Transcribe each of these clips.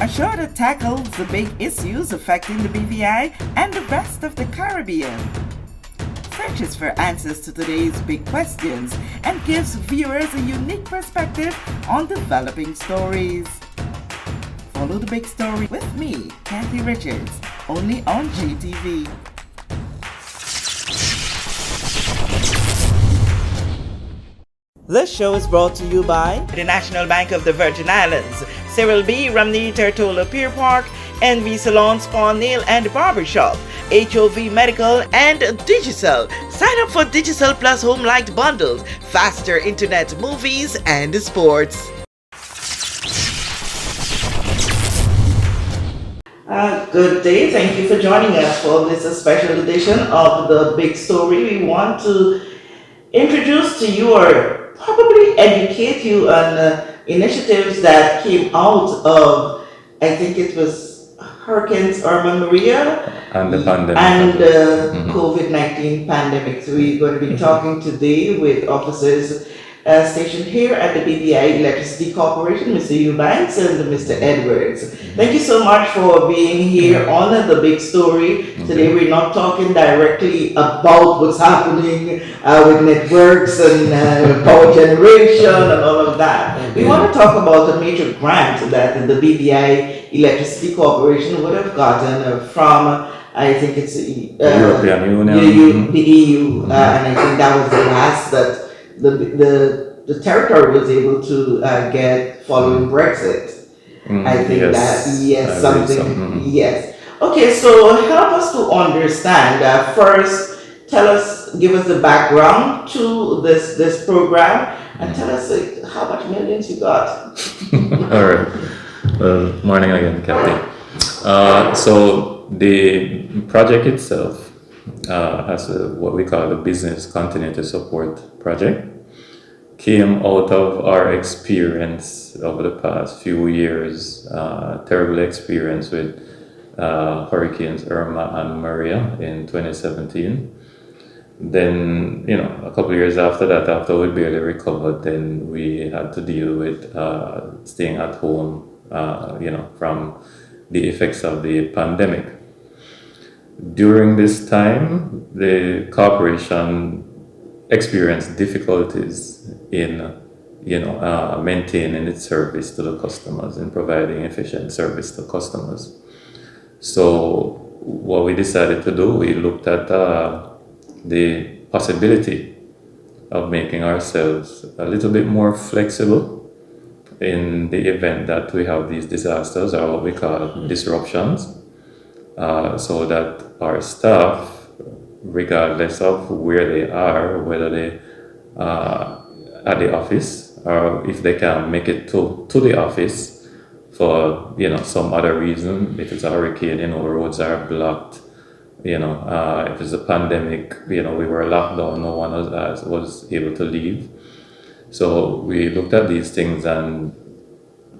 a show that tackles the big issues affecting the BVI and the rest of the Caribbean. Searches for answers to today's big questions and gives viewers a unique perspective on developing stories. Follow the big story with me, Kathy Richards, only on JTV. This show is brought to you by the National Bank of the Virgin Islands, Cyril B. Ramney Tertola Pier Park, NV Salon Spa Nail and Barbershop, HOV Medical, and Digicel. Sign up for Digicel Plus Home Light Bundles, faster internet, movies, and sports. Good day. Thank you for joining us for this special edition of The Big Story. We want to introduce to you or probably educate you on initiatives that came out of, I think it was Hurricanes Irma and Maria and the pandemic and the COVID-19 pandemic. So we're going to be talking today with officers stationed here at the BVIEC Electricity Corporation, Mr. Eubanks and Mr. Edwards. Thank you so much for being here on The Big Story. Today we're not talking directly about what's happening with networks and power generation and all of that. We want to talk about a major grant that the BVIEC Electricity Corporation would have gotten from, I think it's the European Union, the EU, and I think that was the last that the territory was able to get following Brexit. I think yes, something. Yes. Okay, so help us to understand. First, give us the background to this program, and tell us how much millions you got. All right. Well, morning again, Captain. So the project itself has what we call the Business Continuity Support Project. Came out of our experience over the past few years, terrible experience with Hurricanes Irma and Maria in 2017. Then, a couple of years after that, after we barely recovered, then we had to deal with staying at home, from the effects of the pandemic. During this time, the corporation experienced difficulties in maintaining its service to the customers and providing efficient service to customers. So what we decided to do, we looked at the possibility of making ourselves a little bit more flexible in the event that we have these disasters, or what we call disruptions, so that our staff, regardless of where they are, whether they at the office or if they can make it to the office for some other reason, if it's a hurricane, roads are blocked, if it's a pandemic, we were locked down, no one was able to leave. So we looked at these things and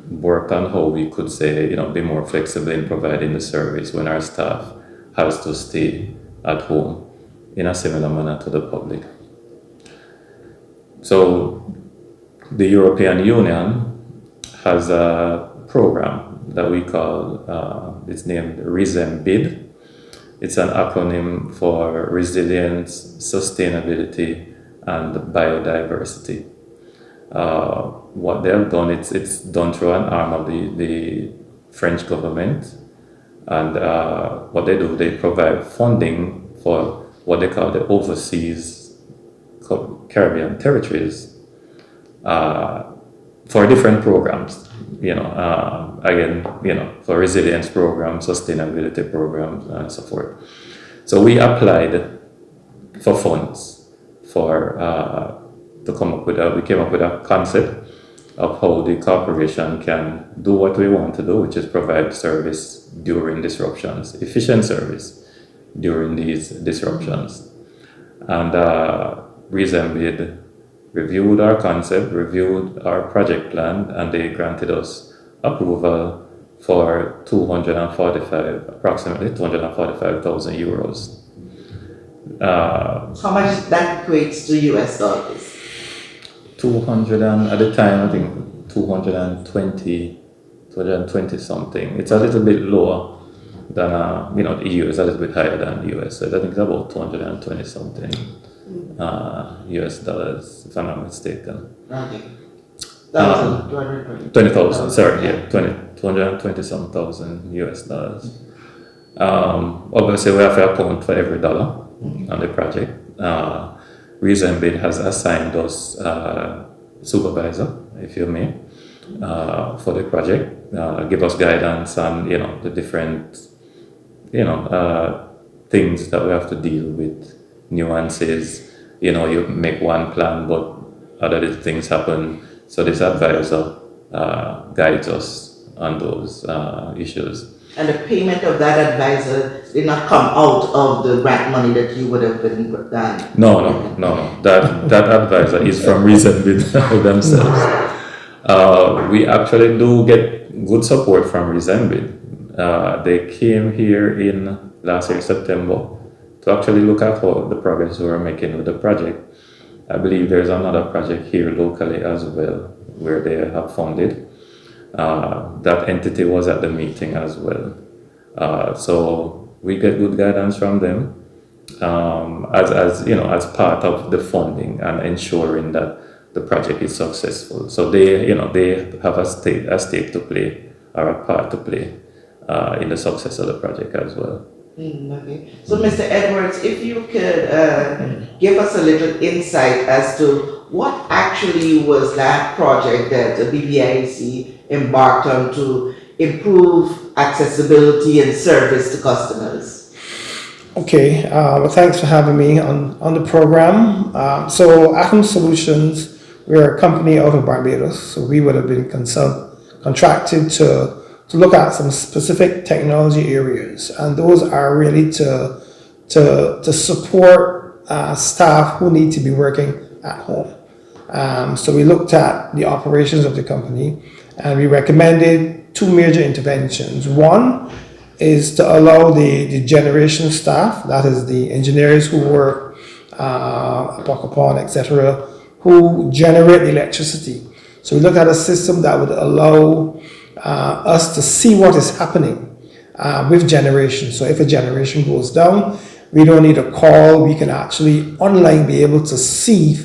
worked on how we could say, be more flexible in providing the service when our staff has to stay at home in a similar manner to the public. So the European Union has a program that we call, it's named RESEMBID. It's an acronym for Resilience, Sustainability, and Biodiversity. What they have done, it's done through an arm of the French government. And what they do, they provide funding for what they call the overseas Caribbean territories for different programs, for resilience programs, sustainability programs, and so forth. So we applied for funds to come up with we came up with a concept of how the corporation can do what we want to do, which is provide service during disruptions, efficient service during these disruptions. And RESEMBID reviewed our concept, reviewed our project plan, and they granted us approval for approximately 245,000 euros. How much that equates to US dollars? 200 and at the time I think 220 to 220 something. It's a little bit lower than the EU is a little bit higher than the US. So I think it's about 220 something US dollars, if I'm not mistaken. Okay. 220. 20,000, sorry, yeah, 220 some thousand US dollars. Obviously, we have to account for every dollar on the project. Reasonbid has assigned us supervisor, if you may, for the project, give us guidance on the different things that we have to deal with, nuances. You make one plan, but other things happen. So this advisor guides us on those issues. And the payment of that advisor did not come out of the grant money that you would have been done. No. That advisor is from Reasonbid themselves. We actually do get good support from Reasonbid. They came here in last year, September, to actually look at all the progress we were making with the project. I believe there's another project here locally as well, where they have funded. That entity was at the meeting as well. So we get good guidance from them as part of the funding and ensuring that the project is successful. So they have a stake to play, or a part to play in the success of the project as well. Okay. So, Mr. Edwards, if you could give us a little insight as to what actually was that project that the BVIEC embarked on to improve accessibility and service to customers? Okay, well, thanks for having me on the program. So Atom Solutions, we're a company out of Barbados, so we would have been contracted to look at some specific technology areas, and those are really to support staff who need to be working at home. So we looked at the operations of the company, and we recommended two major interventions. One is to allow the generation staff, that is the engineers who work at Pocopon, etc., who generate the electricity. So we looked at a system that would allow us to see what is happening with generation. So if a generation goes down, we don't need a call. We can actually online be able to see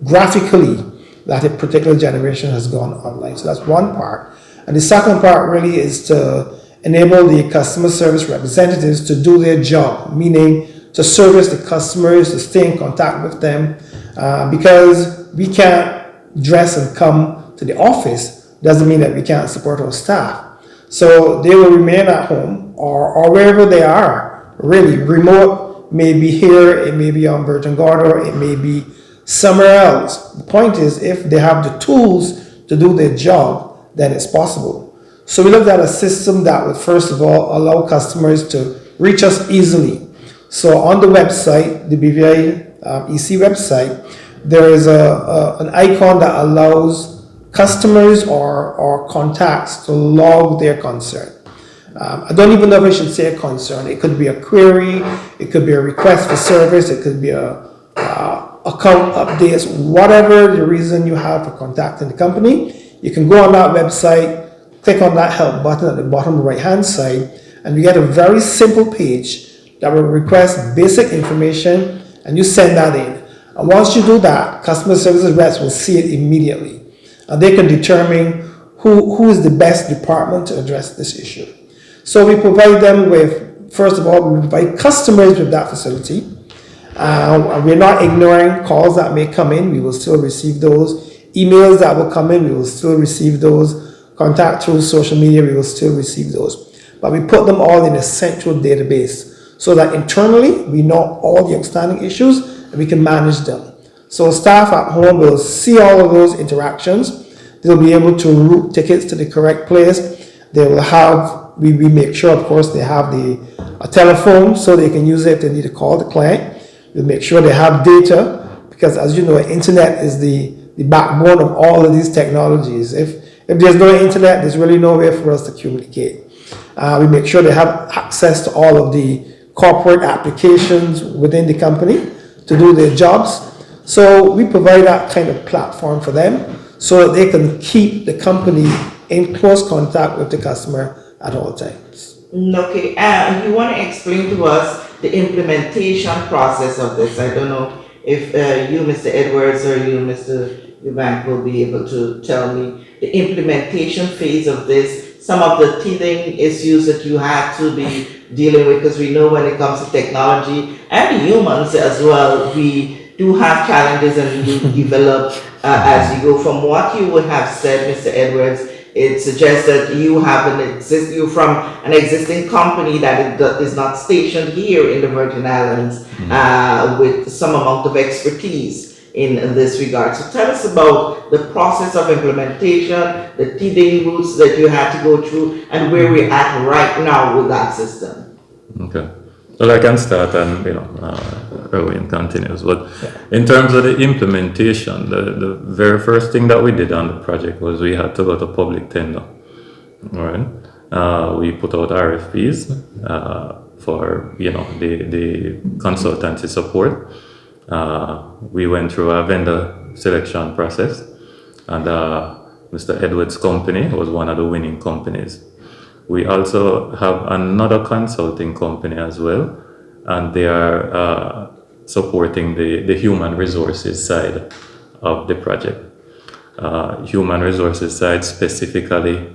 graphically that a particular generation has gone online. So that's one part. And the second part really is to enable the customer service representatives to do their job, meaning to service the customers, to stay in contact with them, because we can't dress and come to the office doesn't mean that we can't support our staff. So they will remain at home or wherever they are, really. Remote may be here, it may be on Virgin Gorda, it may be somewhere else. The point is, if they have the tools to do their job, then it's possible. So we looked at a system that would first of all allow customers to reach us easily. So on the website, the BVIEC website, there is an icon that allows customers or contacts to log their concern. I don't even know if I should say a concern. It could be a query, it could be a request for service, it could be a account updates, whatever the reason you have for contacting the company. You can go on that website, click on that help button at the bottom right hand side, and you get a very simple page that will request basic information, and you send that in. And once you do that, customer services reps will see it immediately, and they can determine who is the best department to address this issue. So we provide them with, first of all, we provide customers with that facility. We're not ignoring calls that may come in. We will still receive those. Emails that will come in, we will still receive those. Contact through social media, we will still receive those. But we put them all in a central database so that internally we know all the outstanding issues and we can manage them. So staff at home will see all of those interactions. They'll be able to route tickets to the correct place. They will have, we make sure, of course, they have a telephone so they can use it if they need to call the client. We'll make sure they have data, because as you know, internet is the backbone of all of these technologies. If there's no internet, there's really no way for us to communicate. We make sure they have access to all of the corporate applications within the company to do their jobs. So we provide that kind of platform for them so that they can keep the company in close contact with the customer at all times. Okay, you want to explain to us the implementation process of this? I don't know if you, Mr. Edwards, or you, Mr. Eubank, will be able to tell me the implementation phase of this, some of the teething issues that you have to be dealing with, because we know when it comes to technology and humans as well, we do have challenges and you develop as you go. From what you would have said, Mr. Edwards, it suggests that you're from an existing company that is not stationed here in the Virgin Islands with some amount of expertise in this regard. So tell us about the process of implementation, the teething routes that you had to go through, and where we're at right now with that system. Okay. Well, I can start and, Erwin continues. But in terms of the implementation, the very first thing that we did on the project was we had to go to public tender. All right. We put out RFPs for, the consultancy support. We went through a vendor selection process, and Mr. Edwards' company was one of the winning companies. We also have another consulting company as well, and they are supporting the human resources side of the project. Human resources side, specifically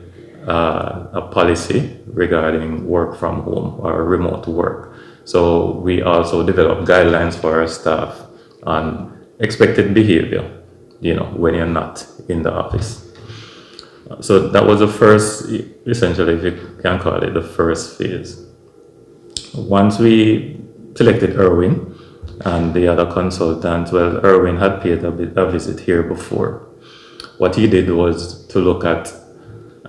a policy regarding work from home or remote work. So we also develop guidelines for our staff on expected behavior, when you're not in the office. So that was the first, essentially, if you can call it the first phase. Once we selected Erwin and the other consultant, well, Erwin had paid a visit here before. What he did was to look at,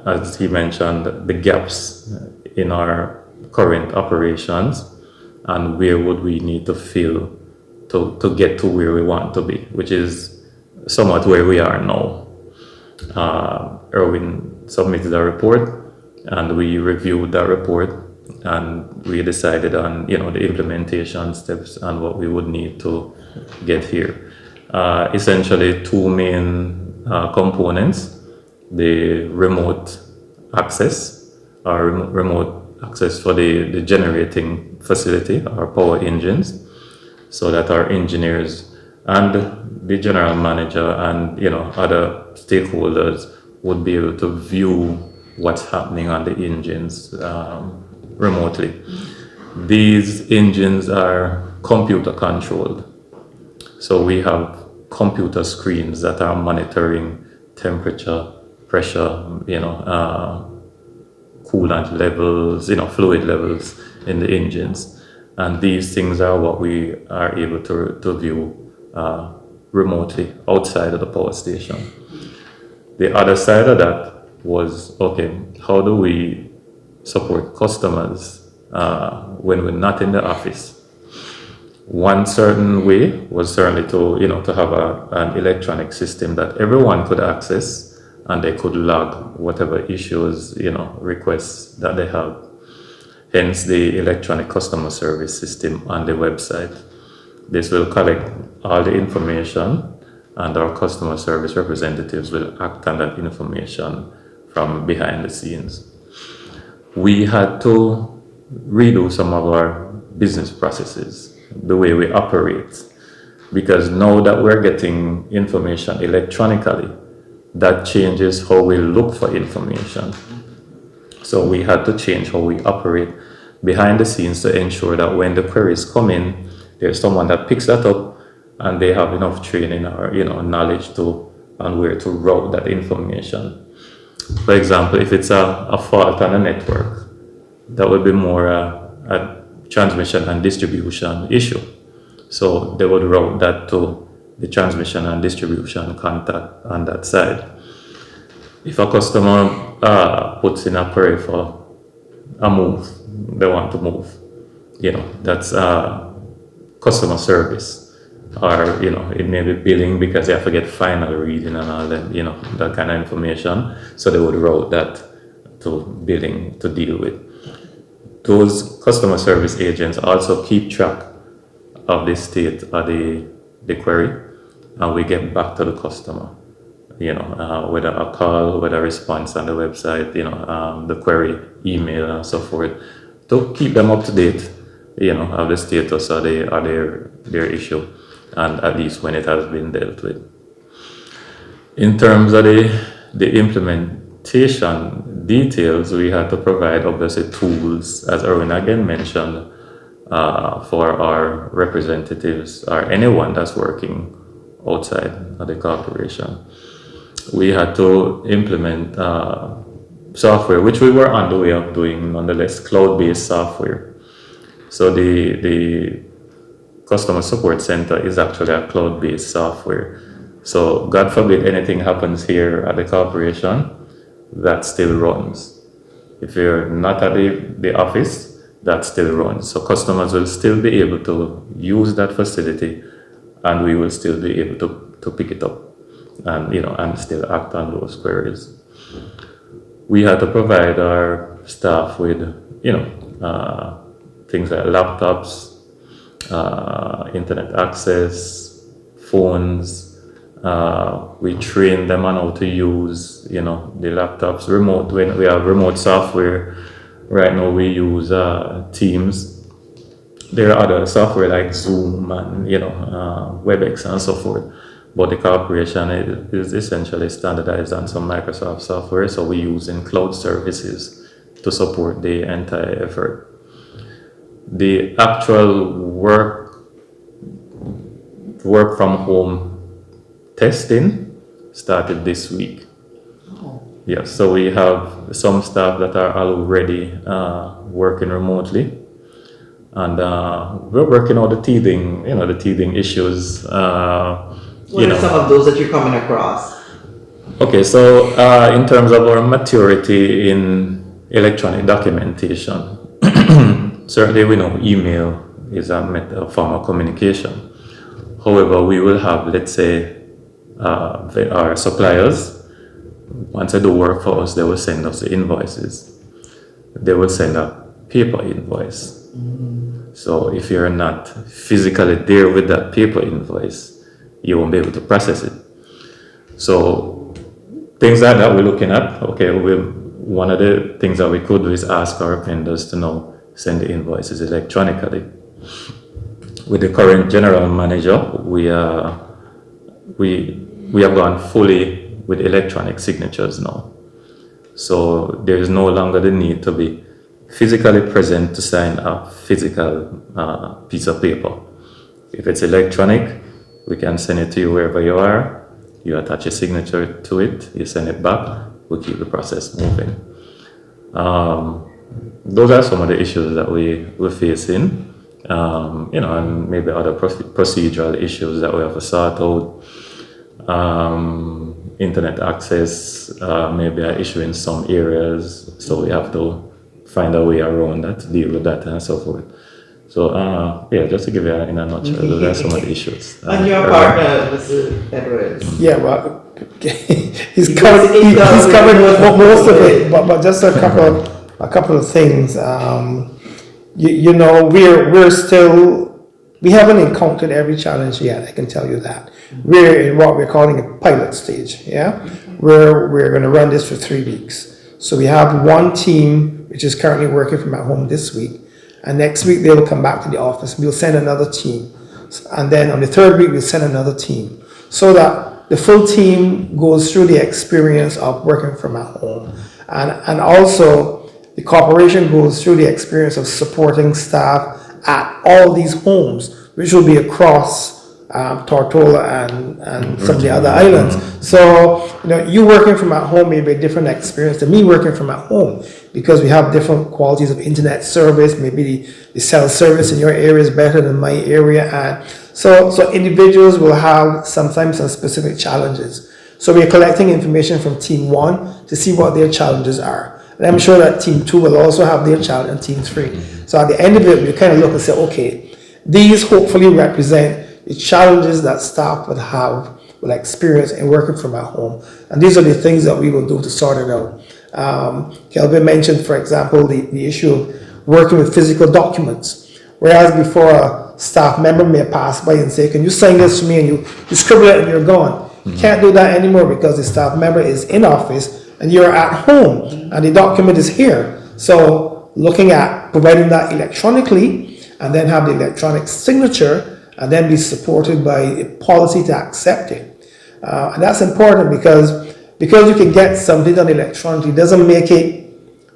as he mentioned, the gaps in our current operations and where would we need to fill to get to where we want to be, which is somewhat where we are now. Erwin submitted a report, and we reviewed that report, and we decided on the implementation steps and what we would need to get here. Essentially, two main components: the remote access, or remote access for the generating facility, our power engines, so that our engineers and the general manager and other stakeholders would be able to view what's happening on the engines remotely. These engines are computer controlled, so we have computer screens that are monitoring temperature, pressure, coolant levels, fluid levels in the engines, and these things are what we are able to view remotely outside of the power station. The other side of that was, okay, how do we support customers when we're not in the office? One certain way was certainly to have an electronic system that everyone could access, and they could log whatever issues, requests that they have. Hence the electronic customer service system on the website. This will collect all the information, and our customer service representatives will act on that information from behind the scenes. We had to redo some of our business processes, the way we operate, because now that we're getting information electronically, that changes how we look for information. So we had to change how we operate behind the scenes to ensure that when the queries come in, there's someone that picks that up and they have enough training or knowledge on where to route that information. For example, if it's a fault on a network, that would be more a transmission and distribution issue. So they would route that to the transmission and distribution contact on that side. If a customer puts in a query for a move, they want to move, that's customer service. Or, it may be billing because they have to get final reading and all that, that kind of information. So they would route that to billing to deal with. Those customer service agents also keep track of the state of the query, and we get back to the customer. whether a call, whether a response on the website, the query, email, and so forth, to keep them up to date, of the status of their issue, and at least when it has been dealt with. In terms of the implementation details, we had to provide obviously tools, as Erwin again mentioned, for our representatives or anyone that's working outside of the corporation. We had to implement software, which we were on the way of doing, nonetheless, cloud-based software. So the customer support center is actually a cloud-based software. So God forbid anything happens here at the corporation, that still runs. If you're not at the office, that still runs. So customers will still be able to use that facility, and we will still be able to pick it up and and still act on those queries. We had to provide our staff with things like laptops, internet access, phones. We train them on how to use the laptops, remote. When we have remote software right now, we use Teams. There are other software like Zoom and WebEx and so forth, but the corporation is essentially standardized on some Microsoft software, so we use in cloud services to support the entire effort. The actual work from home testing started this week. Yes, so we have some staff that are already working remotely, and we're working on the teething issues. What are some of those that you're coming across? Okay, so in terms of our maturity in electronic documentation, certainly we know email is a form of communication. However, we will have, let's say, our suppliers, once they do work for us, they will send us the invoices. They will send a paper invoice. So if you're not physically there with that paper invoice, you won't be able to process it. So things like that we're looking at. Okay, one of the things that we could do is ask our vendors to now send the invoices electronically. With the current general manager, we have gone fully with electronic signatures now. So there is no longer the need to be physically present to sign a physical piece of paper. If it's electronic, we can send it to you wherever you are. You attach a signature to it, you send it back, we keep the process moving. Those are some of the issues that we're facing. And maybe other procedural issues that we have to sort out. Internet access, maybe an issue in some areas, so we have to find a way around that, deal with that, and so forth. So, just to give you in a nutshell, those are some of the issues. And your partner, Mr. Edwards? Yeah, well, he's covered most of it, but just a couple of things. We haven't encountered every challenge yet, I can tell you that. We're in what we're calling a pilot stage, where we're going to run this for 3 weeks. So we have one team which is currently working from at home this week, and next week they will come back to the office. We'll send another team, and then on the third week we'll send another team, so that the full team goes through the experience of working from at home, and also the corporation goes through the experience of supporting staff at all these homes, which will be across Tortola and some of the other islands. So, you working from at home may be a different experience than me working from at home, because we have different qualities of internet service. Maybe the cell service in your area is better than my area. And so individuals will have sometimes some specific challenges. So we're collecting information from Team 1 to see what their challenges are. And I'm sure that Team 2 will also have their challenge, and Team 3. So at the end of it, we kind of look and say, okay, these hopefully represent the challenges that staff will experience in working from at home. And these are the things that we will do to sort it out. Kelvin mentioned, for example, the issue of working with physical documents. Whereas before, a staff member may pass by and say, can you sign this for me? And you scribble it and you're gone. Can't do that anymore because the staff member is in office and you're at home and the document is here. So looking at providing that electronically and then have the electronic signature and then be supported by a policy to accept it. And that's important because you can get something done electronically doesn't make it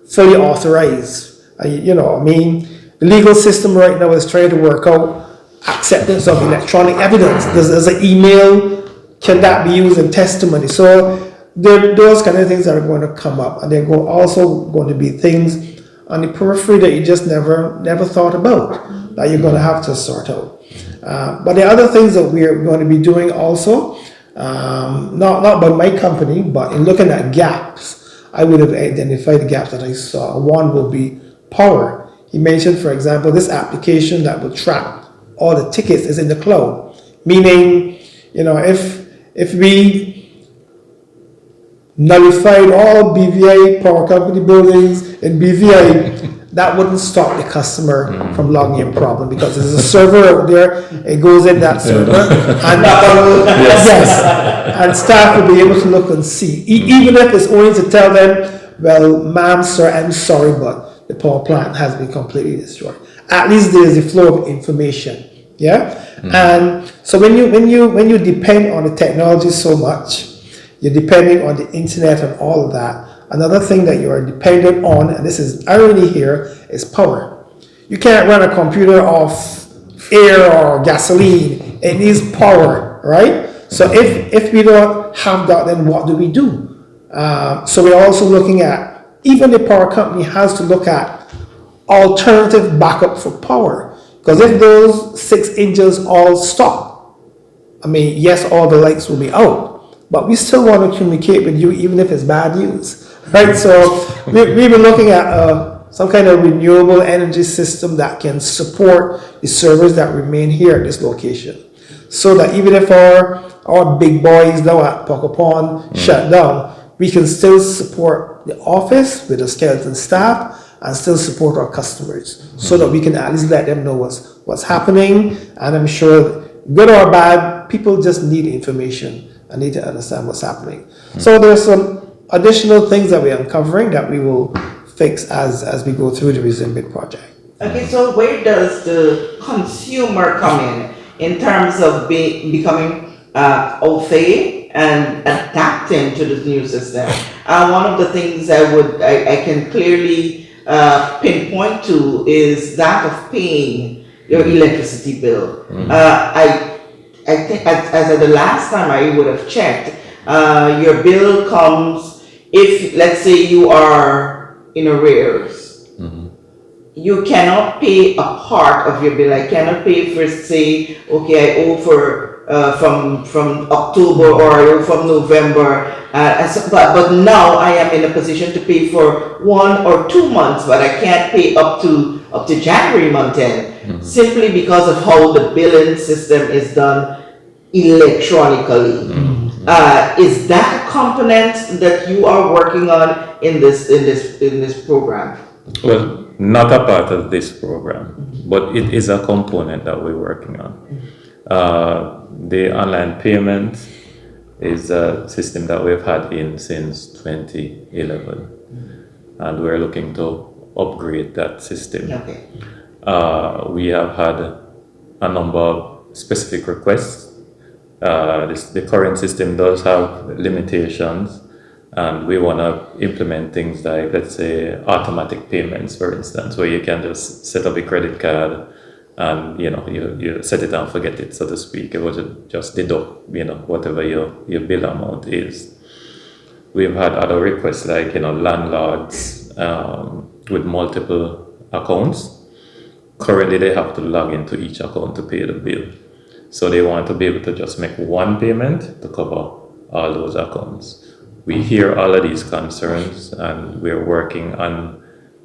fully authorized. The legal system right now is trying to work out acceptance of electronic evidence. There's an email, can that be used in testimony? So those kind of things that are going to come up, and they're also going to be things on the periphery that you just never thought about that you're going to have to sort out. But the other things that we're going to be doing also, not by my company, but in looking at gaps, I would have identified the gaps that I saw. One will be power. He mentioned, for example, this application that will track all the tickets is in the cloud, meaning, if we nullified all BVI power company buildings in BVI, that wouldn't stop the customer from logging in problem because there's a server out there, it goes in that server, and and staff will be able to look and see, even if it's only to tell them, well, ma'am, sir, I'm sorry, but the power plant has been completely destroyed. At least there's a flow of information. Yeah, and so when you depend on the technology so much, you're depending on the internet and all of that. Another thing that you are dependent on, and this is irony here, is power. You can't run a computer off air or gasoline. It needs power, right? So if we don't have that, then what do we do? So we're also looking at, even the power company has to look at alternative backup for power. Because if those 6 engines all stop, yes, all the lights will be out, but we still want to communicate with you even if it's bad news, right? So we've been looking at some kind of renewable energy system that can support the servers that remain here at this location. So that even if our big boys now at Poco Pond shut down, we can still support the office with a skeleton staff and still support our customers so that we can at least let them know what's happening. And I'm sure, good or bad, people just need information and need to understand what's happening. So there's some additional things that we're uncovering that we will fix as we go through the Resume Bid project. Okay, so where does the consumer come in terms of becoming au fait and adapting to this new system? One of the things I can clearly pinpoint to is that of paying your electricity bill. I think as of the last time I would have checked, your bill comes if, let's say, you are in arrears. You cannot pay a part of your bill. I cannot pay for, say, okay, I owe for from October or I owe from November. But now I am in a position to pay for 1 or 2 months, but I can't pay up to January month end, simply because of how the billing system is done electronically. Is that a component that you are working on in this program? Well, not a part of this program, but it is a component that we're working on. The online payment is a system that we've had in since 2011, and we're looking to upgrade that system. Okay. We have had a number of specific requests. The current system does have limitations, and we want to implement things like, let's say, automatic payments, for instance, where you can just set up a credit card and you set it and forget it, so to speak. It will just deduct whatever your bill amount is. We've had other requests like landlords with multiple accounts. Currently they have to log into each account to pay the bill, so they want to be able to just make one payment to cover all those accounts. We hear all of these concerns, and we're working on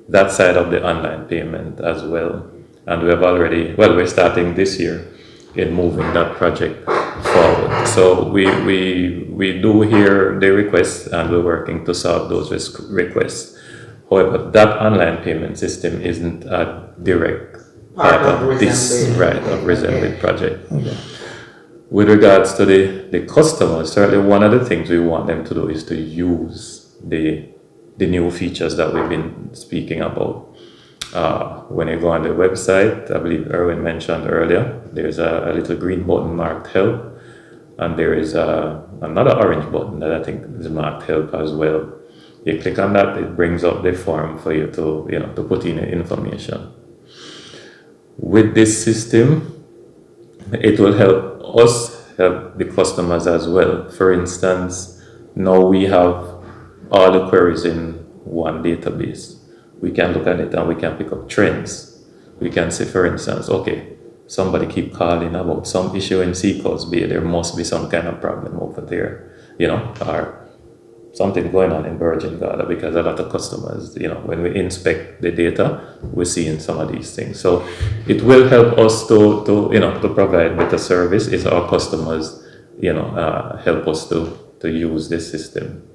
that side of the online payment as well. And we have already, we're starting this year in moving that project forward. So we do hear the requests, and we're working to solve those requests. However, that online payment system isn't a direct part of this, right, of Resume Bid project. With regards to the customers, certainly one of the things we want them to do is to use the new features that we've been speaking about. When you go on the website, I believe Erwin mentioned earlier, there's a little green button marked help, and there is another orange button that I think is marked help as well. You click on that, it brings up the form for you to put in your information. With this system, it will help us help the customers as well. For instance, now we have all the queries in one database. We can look at it and we can pick up trends. We can say, for instance, okay, somebody keep calling about some issue in Seacoast Bay. There must be some kind of problem over there, or something going on in Virgin Gorda, because a lot of customers, when we inspect the data, we're seeing some of these things. So it will help us to provide better service if our customers, help us to use this system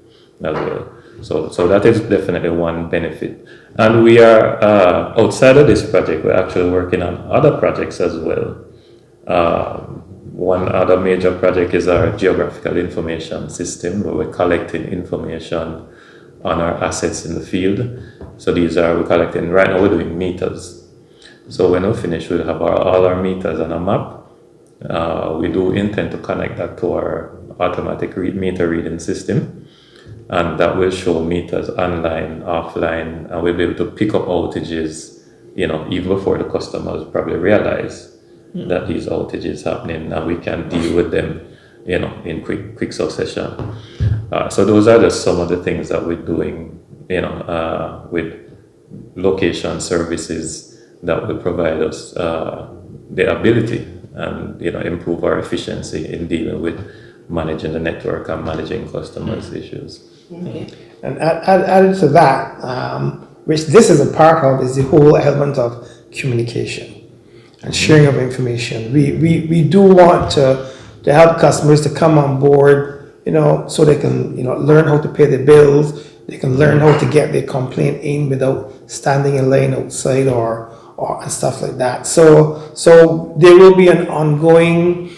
as well. So that is definitely one benefit. And we are, outside of this project, we're actually working on other projects as well. One other major project is our geographical information system, where we're collecting information on our assets in the field. So we're collecting, right now we're doing meters. So when we finish, we'll have all our meters on a map. We do intend to connect that to our automatic meter reading system, and that will show meters online, offline, and we'll be able to pick up outages, even before the customers probably realize that these outages happening, and we can deal with them, in quick succession. So those are just some of the things that we're doing, with location services that will provide us the ability and improve our efficiency in dealing with managing the network and managing customers' issues. Okay. And added to that, which this is a part of, is the whole element of communication and sharing of information. We do want to help customers to come on board, so they can, learn how to pay their bills. They can learn how to get their complaint in without standing in line outside or and stuff like that. So there will be an ongoing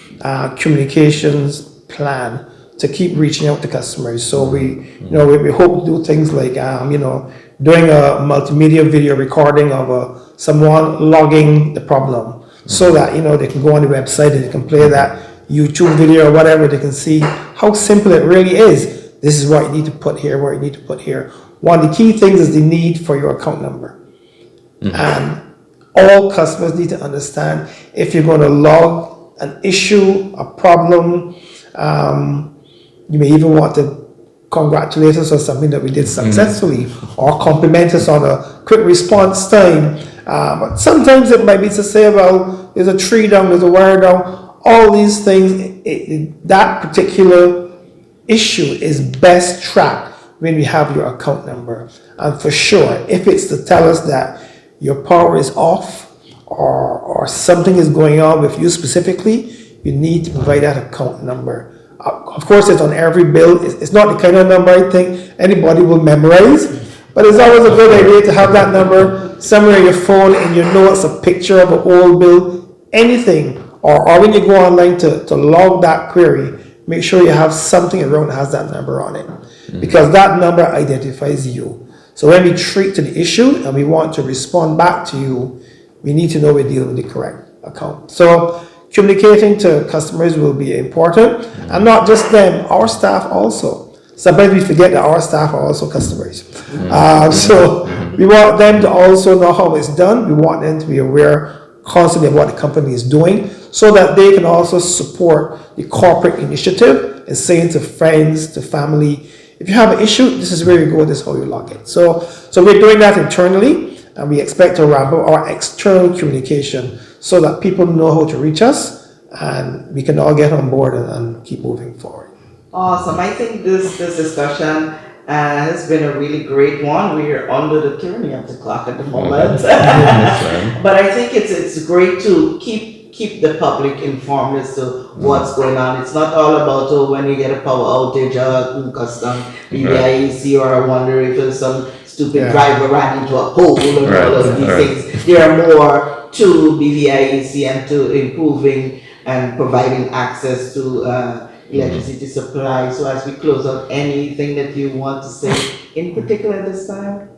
communications plan to keep reaching out to customers. So we hope to do things like, doing a multimedia video recording of someone logging the problem, so that, they can go on the website and they can play that YouTube video or whatever. They can see how simple it really is. This is what you need to put here, what you need to put here. One of the key things is the need for your account number. And all customers need to understand, if you're going to log an issue, a problem, you may even want to congratulate us on something that we did successfully, or compliment us on a quick response time. But sometimes it might be to say, well, there's a tree down, there's a wire down. All these things, that particular issue is best tracked when we have your account number. And for sure, if it's to tell us that your power is off, or something is going on with you specifically, you need to provide that account number. Of course, it's on every bill. It's not the kind of number I think anybody will memorize, but it's always a good idea to have that number somewhere on your phone, and it's a picture of an old bill, anything, or when you go online to log that query, make sure you have something around that has that number on it, because that number identifies you. So when we treat to the issue and we want to respond back to you, we need to know we're dealing with the correct account. So communicating to customers will be important, and not just them, our staff also. Sometimes we forget that our staff are also customers. So we want them to also know how it's done. We want them to be aware constantly of what the company is doing, so that they can also support the corporate initiative and saying to friends, to family, if you have an issue, this is where you go, this is how you log it. So we're doing that internally, and we expect to ramp up our external communication so that people know how to reach us, and we can all get on board and keep moving forward. Awesome. I think this discussion has been a really great one. We are under the turning of the clock at the moment. But I think it's great to keep the public informed as to what's going on. It's not all about when you get a power outage or custom BVIEC, or I wonder if there's some stupid driver ran into a pole and all of these things. There are more to BVIEC and to improving and providing access to electricity supply. So as we close out, anything that you want to say in particular this time?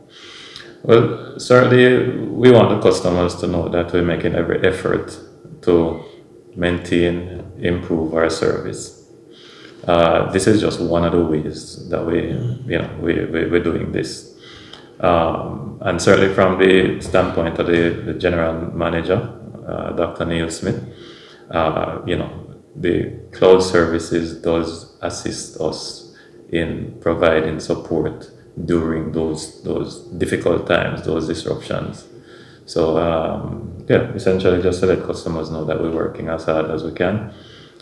Well, certainly we want the customers to know that we're making every effort to maintain, improve our service. This is just one of the ways that we're doing this. And certainly from the standpoint of the general manager, Dr. Neil Smith, the cloud services does assist us in providing support during those difficult times, those disruptions. So essentially just to let customers know that we're working as hard as we can,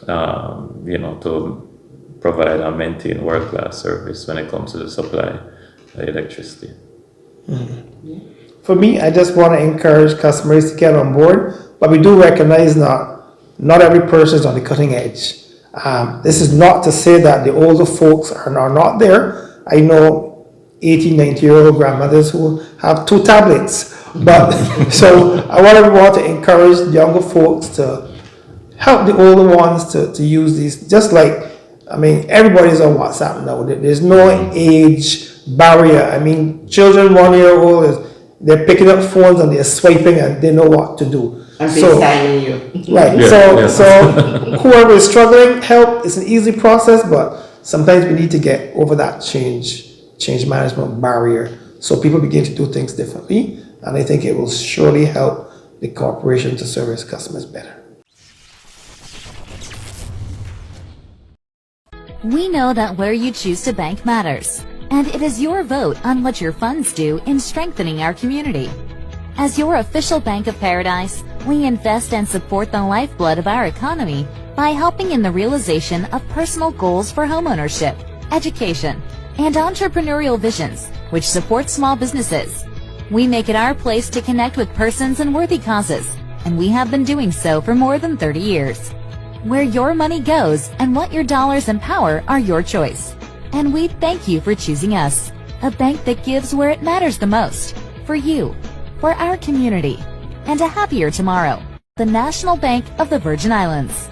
to provide and maintain world-class service when it comes to the supply of electricity. For me, I just want to encourage customers to get on board, but we do recognize not every person is on the cutting edge. This is not to say that the older folks are not there. I know 80, 90-year-old grandmothers who have 2 tablets. But so I want to encourage the younger folks to help the older ones to use these. Just like, everybody's on WhatsApp now. There's no age barrier. Children 1 year old, they're picking up phones and they're swiping and they know what to do. And FaceTiming you. Right. Yeah, So whoever is struggling, help. It's an easy process, but sometimes we need to get over that change management barrier so people begin to do things differently. And I think it will surely help the corporation to service customers better. We know that where you choose to bank matters, and it is your vote on what your funds do in strengthening our community. As your official Bank of Paradise, we invest and support the lifeblood of our economy by helping in the realization of personal goals for homeownership, education, and entrepreneurial visions, which support small businesses. We make it our place to connect with persons and worthy causes, and we have been doing so for more than 30 years. Where your money goes and what your dollars empower are your choice. And we thank you for choosing us, a bank that gives where it matters the most, for you, for our community, and a happier tomorrow. The National Bank of the Virgin Islands.